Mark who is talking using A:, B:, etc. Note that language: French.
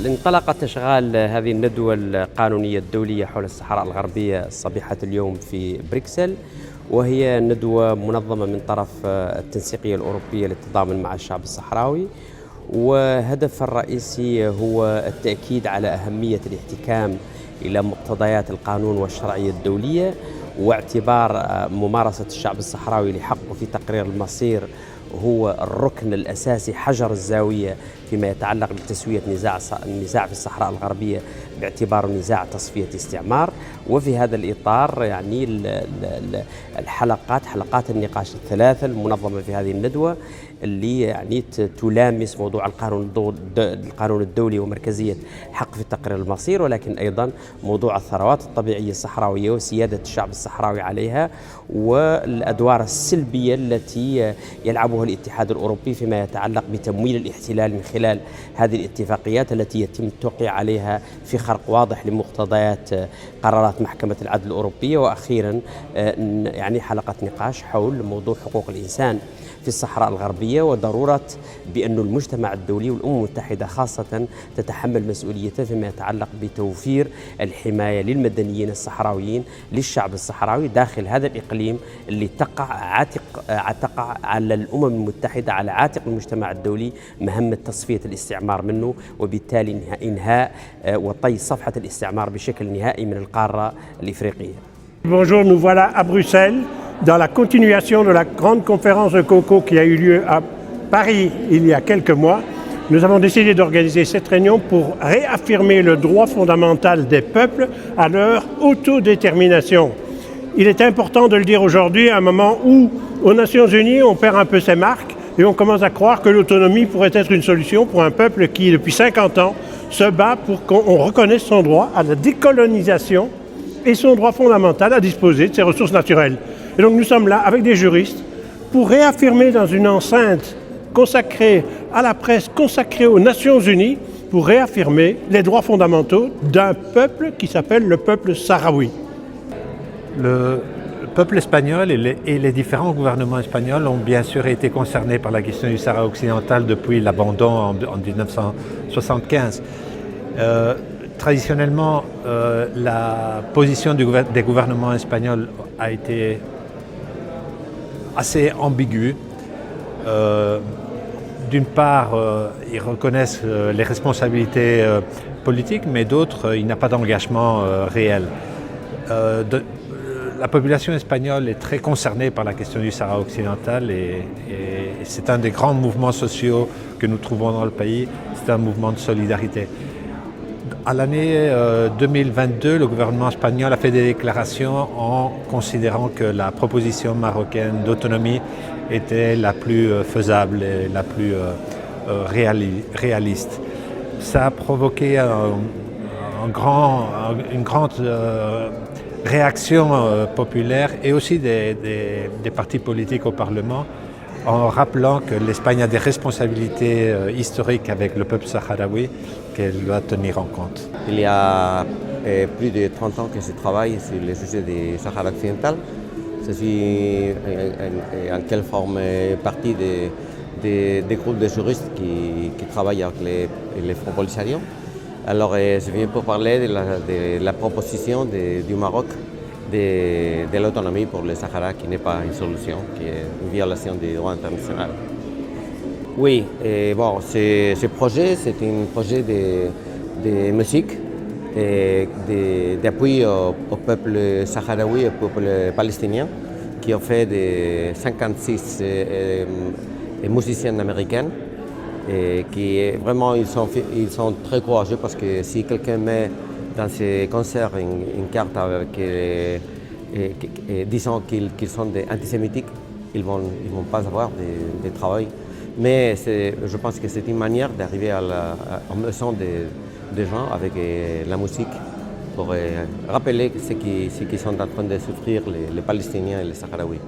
A: انطلقت إشغال هذه الندوة القانونية الدولية حول الصحراء الغربية صبيحة اليوم في بروكسل، وهي ندوة منظمة من طرف التنسيقية الأوروبية للتضامن مع الشعب الصحراوي، وهدفها الرئيسي هو التأكيد على أهمية الاحتكام إلى مقتضيات القانون والشرعية الدولية، واعتبار ممارسة الشعب الصحراوي لحقه في تقرير المصير هو الركن الأساسي، حجر الزاوية فيما يتعلق بتسوية النزاع في الصحراء الغربية باعتباره نزاع تصفية استعمار. وفي هذا الإطار يعني حلقات النقاش الثلاثة المنظمة في هذه الندوة اللي يعني تلامس موضوع القانون الدولي ومركزية حق في التقرير المصير، ولكن أيضا موضوع الثروات الطبيعية الصحراوية وسيادة الشعب الصحراوي عليها، والأدوار السلبية التي يلعبها الاتحاد الأوروبي فيما يتعلق بتمويل الاحتلال من خلال هذه الاتفاقيات التي يتم التوقيع عليها في خرق واضح لمقتضيات قرارات محكمة العدل الأوروبية. وأخيرا يعني حلقة نقاش حول موضوع حقوق الإنسان في الصحراء الغربية، وضرورة بأن المجتمع الدولي والأمم المتحدة خاصة تتحمل مسؤوليته فيما يتعلق بتوفير الحماية للمدنيين الصحراويين للشعب الصحراوي داخل هذا الإقليم اللي تقع على الأمم المتحدة، على عاتق المجتمع الدولي مهمة تصفية الاستعمار منه، وبالتالي إنهاء وطي صفحة الاستعمار بشكل نهائي من القارة الإفريقية.
B: Bonjour, nous voilà à Bruxelles dans la continuation de la grande conférence de Coco qui a eu lieu à Paris il y a quelques mois. Nous avons décidé d'organiser cette réunion pour réaffirmer le droit fondamental des peuples à leur autodétermination. Il est important de le dire aujourd'hui à un moment où, aux Nations Unies, on perd un peu ses marques et on commence à croire que l'autonomie pourrait être une solution pour un peuple qui, depuis 50 ans, se bat pour qu'on reconnaisse son droit à la décolonisation et son droit fondamental à disposer de ses ressources naturelles. Et donc nous sommes là avec des juristes pour réaffirmer dans une enceinte consacrée à la presse, consacrée aux Nations Unies, pour réaffirmer les droits fondamentaux d'un peuple qui s'appelle le peuple sahraoui.
C: Le peuple espagnol et les différents gouvernements espagnols ont bien sûr été concernés par la question du Sahara occidental depuis l'abandon en 1975. Traditionnellement, la position des gouvernements espagnols a été assez ambiguë. D'une part, ils reconnaissent les responsabilités politiques, mais d'autres, il n'y a pas d'engagement réel. La population espagnole est très concernée par la question du Sahara occidental et c'est un des grands mouvements sociaux que nous trouvons dans le pays. C'est un mouvement de solidarité. À l'année 2022, le gouvernement espagnol a fait des déclarations en considérant que la proposition marocaine d'autonomie était la plus faisable et la plus réaliste. Ça a provoqué une grande réaction populaire et aussi des partis politiques au Parlement, en rappelant que l'Espagne a des responsabilités historiques avec le peuple sahraoui qu'elle doit tenir en compte.
D: Il y a plus de 30 ans que je travaille sur le sujet du Sahara occidental. Je suis en quelle forme partie des groupes de juristes qui travaillent avec les Fonds Polisario. Alors je viens pour parler de la proposition du Maroc de l'autonomie pour le Sahara, qui n'est pas une solution, qui est une violation du droit international. Oui, bon, ce projet, c'est un projet de musique, d'appui au peuple sahraoui et au peuple palestinien, qui ont fait de 56 musiciens américains, et qui vraiment ils sont très courageux, parce que si quelqu'un met dans ces concerts une carte avec disant qu'ils sont antisémitiques, ils vont pas avoir de travail. Mais je pense que c'est une manière d'arriver à la leçon des gens avec la musique, pour rappeler ce qui sont en train de souffrir les Palestiniens et les Sahraouis.